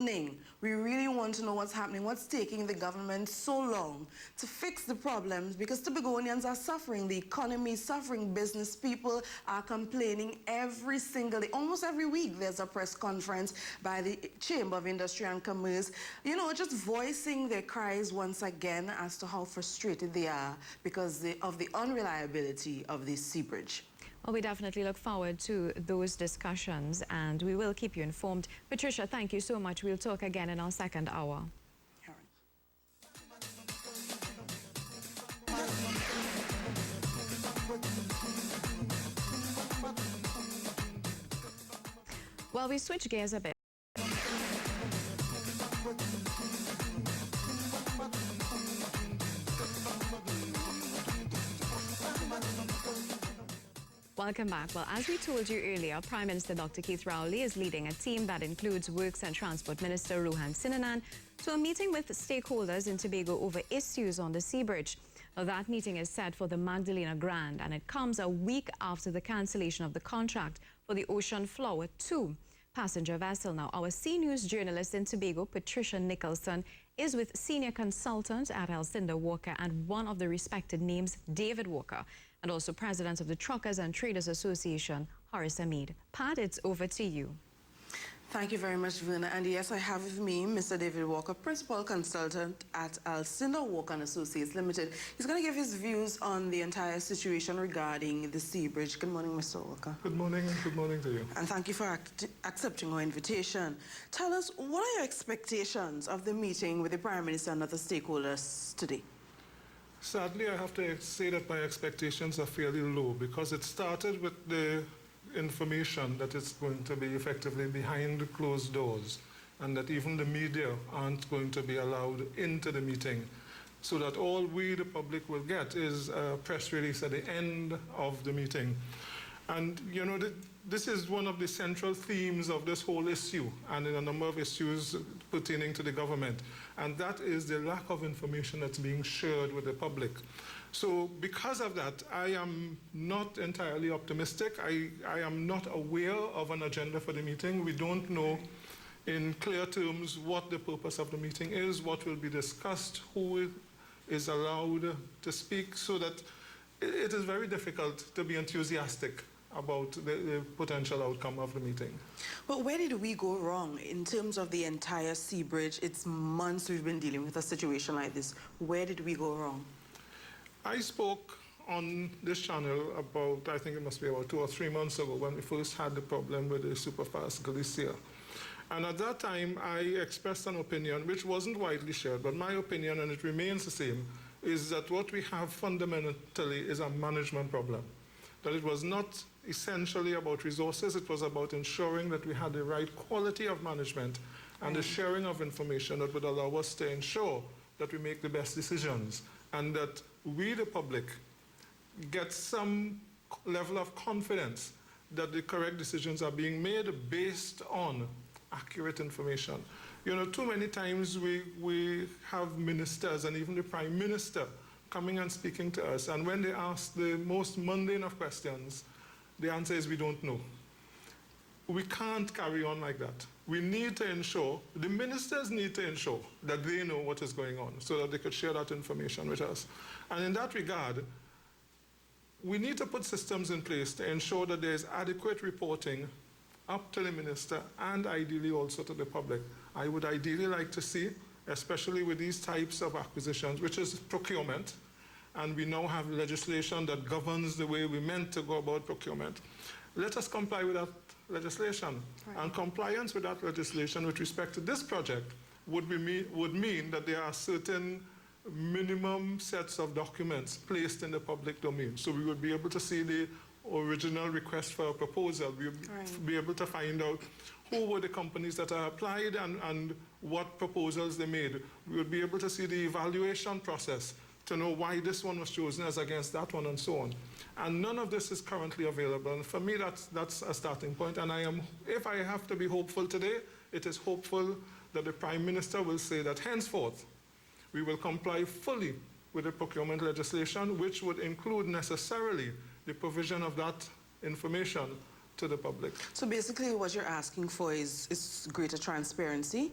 We really want to know what's happening, what's taking the government so long to fix the problems, because Tobagonians are suffering, the economy is suffering, business people are complaining every single day. Almost every week there's a press conference by the Chamber of Industry and Commerce, you know, just voicing their cries once again as to how frustrated they are because of the unreliability of this sea bridge. Well, we definitely look forward to those discussions, and we will keep you informed. Patricia, thank you so much. We'll talk again in our second hour. Well, we switch gears a bit. Welcome back. Well, as we told you earlier, Prime Minister Dr. Keith Rowley is leading a team that includes Works and Transport Minister Ruhan Sinanan to a meeting with stakeholders in Tobago over issues on the sea bridge. Now, that meeting is set for the Magdalena Grand, and it comes a week after the cancellation of the contract for the Ocean Flower 2 passenger vessel. Now, our Sea News journalist in Tobago, Patricia Nicholson, is with senior consultant at Alcindor Walker and one of the respected names, David Walker, and also president of the Truckers and Traders Association, Horace Hamid. Pat, it's over to you. Thank you very much, Verna. And yes, I have with me Mr. David Walker, principal consultant at Alcindor Walker and Associates Limited. He's going to give his views on the entire situation regarding the sea bridge. Good morning, Mr. Walker. Good morning, and good morning to you. And thank you for accepting our invitation. Tell us, what are your expectations of the meeting with the Prime Minister and other stakeholders today? Sadly, I have to say that my expectations are fairly low, because it started with the information that it's going to be effectively behind closed doors, and that even the media aren't going to be allowed into the meeting, so that all we, the public, will get is a press release at the end of the meeting. And, you know, this is one of the central themes of this whole issue, and in a number of issues pertaining to the government, and that is the lack of information that's being shared with the public. So because of that, I am not entirely optimistic. I am not aware of an agenda for the meeting. We don't know in clear terms what the purpose of the meeting is, what will be discussed, who is allowed to speak, so that it is very difficult to be enthusiastic about the potential outcome of the meeting. But where did we go wrong in terms of the entire sea bridge? It's months we've been dealing with a situation like this. Where did we go wrong? I spoke on this channel about, I think it must be about 2 or 3 months ago, when we first had the problem with the superfast glacier. And at that time, I expressed an opinion which wasn't widely shared, but my opinion, and it remains the same, is that what we have fundamentally is a management problem. That it was not essentially about resources, it was about ensuring that we had the right quality of management and the sharing of information that would allow us to ensure that we make the best decisions, and that we, the public, get some level of confidence that the correct decisions are being made based on accurate information. You know, too many times we have ministers and even the Prime Minister coming and speaking to us, and when they ask the most mundane of questions, the answer is we don't know. We can't carry on like that. We need to ensure, the ministers need to ensure that they know what is going on so that they could share that information with us. And in that regard, we need to put systems in place to ensure that there is adequate reporting up to the minister and ideally also to the public. I would ideally like to see, especially with these types of acquisitions, which is procurement, and we now have legislation that governs the way we meant to go about procurement. Let us comply with that legislation. Right. And compliance with that legislation with respect to this project would mean that there are certain minimum sets of documents placed in the public domain. So we would be able to see the original request for a proposal. We would be able to find out who were the companies that are applied and what proposals they made. We would be able to see the evaluation process to know why this one was chosen as against that one and so on. And none of this is currently available. And for me, that's a starting point. And if I have to be hopeful today, it is hopeful that the Prime Minister will say that henceforth, we will comply fully with the procurement legislation, which would include necessarily the provision of that information to the public. So basically what you're asking for is greater transparency?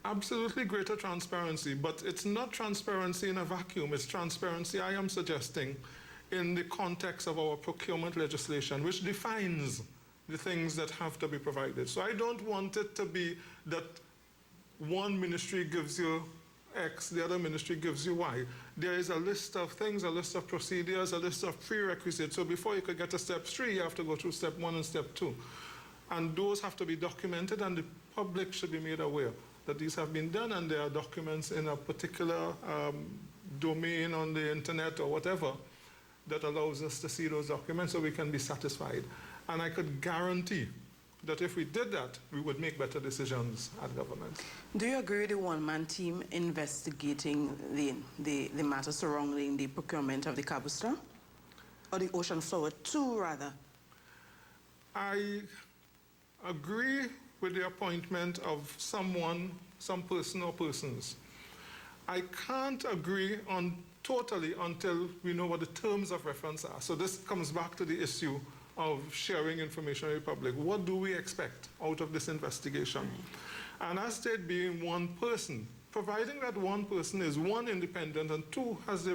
Absolutely greater transparency, but it's not transparency in a vacuum. It's transparency, I am suggesting, in the context of our procurement legislation, which defines the things that have to be provided. So I don't want it to be that one ministry gives you X, the other ministry gives you Y. There is a list of things, a list of procedures, a list of prerequisites. So before you could get to step 3, you have to go through step 1 and step 2. And those have to be documented, and the public should be made aware that these have been done, and there are documents in a particular domain on the internet or whatever that allows us to see those documents so we can be satisfied. And I could guarantee that if we did that, we would make better decisions at government. Do you agree with the one-man team investigating the matter surrounding the procurement of the Cabo Star? Or the Ocean Flower 2, rather? I agree with the appointment of someone, some person or persons. I can't agree on totally until we know what the terms of reference are. So this comes back to the issue of sharing information with the public. What do we expect out of this investigation? And as stated, being one person, providing that one person is one, independent, and two, has the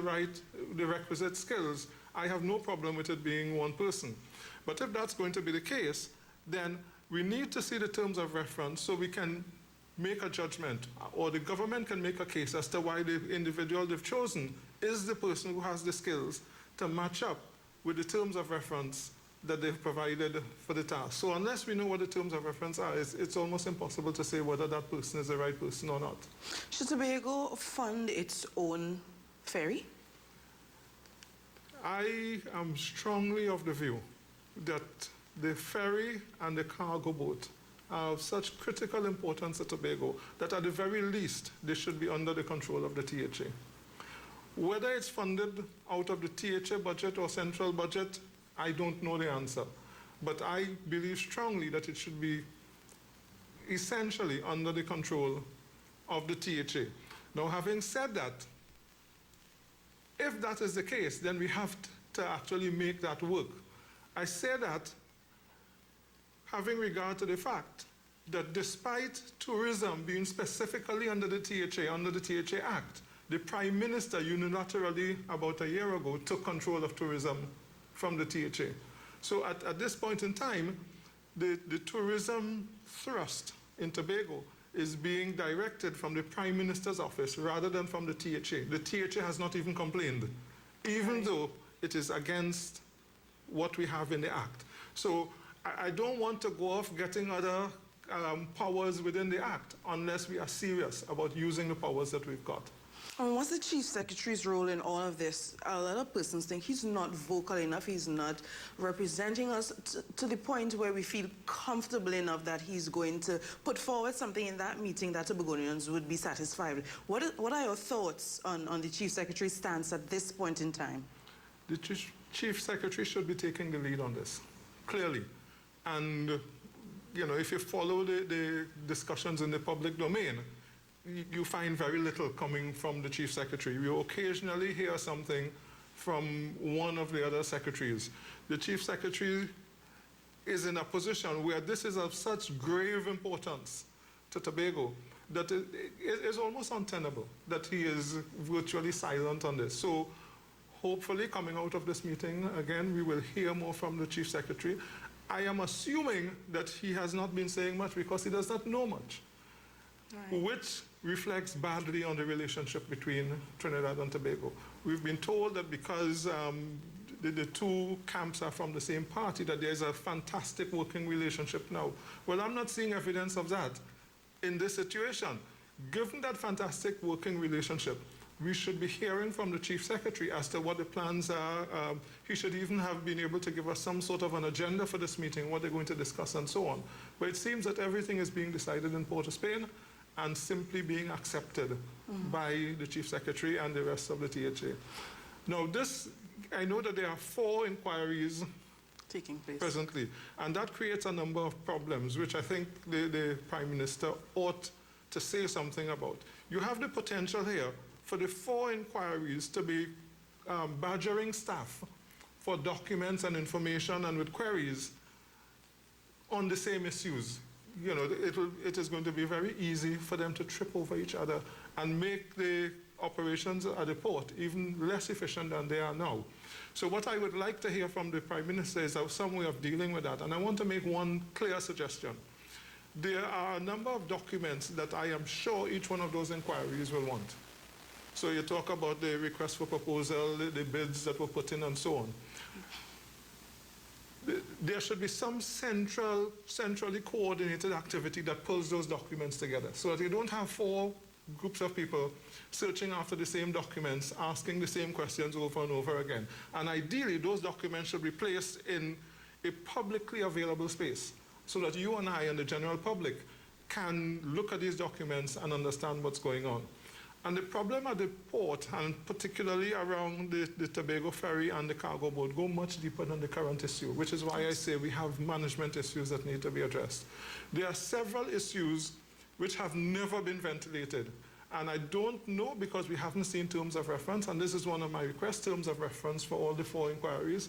requisite skills, I have no problem with it being one person. But if that's going to be the case, then we need to see the terms of reference so we can make a judgment, or the government can make a case as to why the individual they've chosen is the person who has the skills to match up with the terms of reference that they've provided for the task. So unless we know what the terms of reference are, it's almost impossible to say whether that person is the right person or not. Should Tobago fund its own ferry? I am strongly of the view that the ferry and the cargo boat are of such critical importance to Tobago that at the very least they should be under the control of the THA. Whether it's funded out of the THA budget or central budget, I don't know the answer. But I believe strongly that it should be essentially under the control of the THA. Now, having said that, if that is the case, then we have to actually make that work. I say that having regard to the fact that despite tourism being specifically under the THA Act, the Prime Minister unilaterally, about a year ago, took control of tourism from the THA. So at this point in time, the tourism thrust in Tobago is being directed from the Prime Minister's office rather than from the THA. The THA has not even complained, even though it is against what we have in the Act. So I don't want to go off getting other powers within the Act unless we are serious about using the powers that we've got. And what's the Chief Secretary's role in all of this? A lot of persons think he's not vocal enough, he's not representing us to the point where we feel comfortable enough that he's going to put forward something in that meeting that Tobagonians would be satisfied with. What are your thoughts on the Chief Secretary's stance at this point in time? The Chief Secretary should be taking the lead on this, clearly. And, you know, if you follow the discussions in the public domain, you find very little coming from the Chief Secretary. You occasionally hear something from one of the other secretaries. The Chief Secretary is in a position where this is of such grave importance to Tobago that it is almost untenable that he is virtually silent on this. So hopefully coming out of this meeting, again, we will hear more from the Chief Secretary. I am assuming that he has not been saying much because he does not know much, which reflects badly on the relationship between Trinidad and Tobago. We've been told that because the two camps are from the same party, that there's a fantastic working relationship now. Well, I'm not seeing evidence of that in this situation. Given that fantastic working relationship, we should be hearing from the Chief Secretary as to what the plans are. He should even have been able to give us some sort of an agenda for this meeting, what they're going to discuss and so on. But it seems that everything is being decided in Port-of-Spain and simply being accepted by the Chief Secretary and the rest of the THA. Now I know that there are 4 inquiries taking place presently, and that creates a number of problems, which I think the Prime Minister ought to say something about. You have the potential here for the 4 inquiries to be badgering staff for documents and information and with queries on the same issues. you know, it is going to be very easy for them to trip over each other and make the operations at the port even less efficient than they are now. So what I would like to hear from the Prime Minister is some way of dealing with that. And I want to make one clear suggestion. There are a number of documents that I am sure each one of those inquiries will want. So you talk about the request for proposal, the bids that were put in and so on. There should be some centrally coordinated activity that pulls those documents together so that you don't have 4 groups of people searching after the same documents, asking the same questions over and over again. And ideally, those documents should be placed in a publicly available space so that you and I and the general public can look at these documents and understand what's going on. And the problem at the port, and particularly around the Tobago ferry and the cargo boat, go much deeper than the current issue, which is why I say we have management issues that need to be addressed. There are several issues which have never been ventilated. And I don't know, because we haven't seen terms of reference, and this is one of my requests, terms of reference for all the 4 inquiries.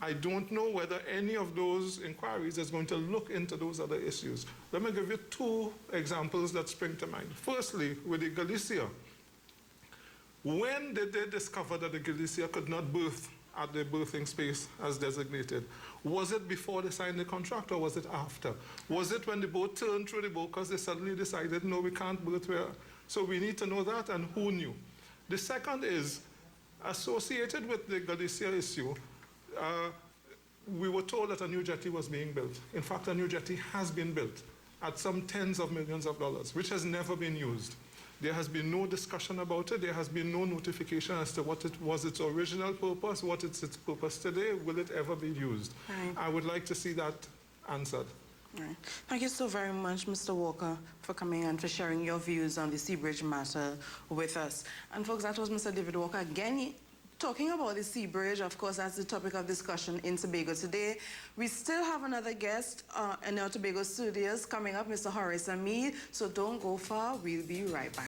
I don't know whether any of those inquiries is going to look into those other issues. Let me give you 2 examples that spring to mind. Firstly, with the Galicia. When did they discover that the Galicia could not berth at the berthing space as designated? Was it before they signed the contract, or was it after? Was it when the boat turned through the boat because they suddenly decided, no, we can't berth where? So we need to know that, and who knew. The second is, associated with the Galicia issue, we were told that a new jetty was being built. In fact, a new jetty has been built at some tens of millions of dollars, which has never been used. There has been no discussion about it. There has been no notification as to what it was its original purpose, what is its purpose today, will it ever be used? Right. I would like to see that answered. Right. Thank you so very much, Mr. Walker, for coming and for sharing your views on the Sea Bridge matter with us. And folks, that was Mr. David Walker again, talking about the Sea Bridge. Of course, that's the topic of discussion in Tobago today. We still have another guest in our Tobago studios coming up, Mr. Horace Amid. So don't go far. We'll be right back.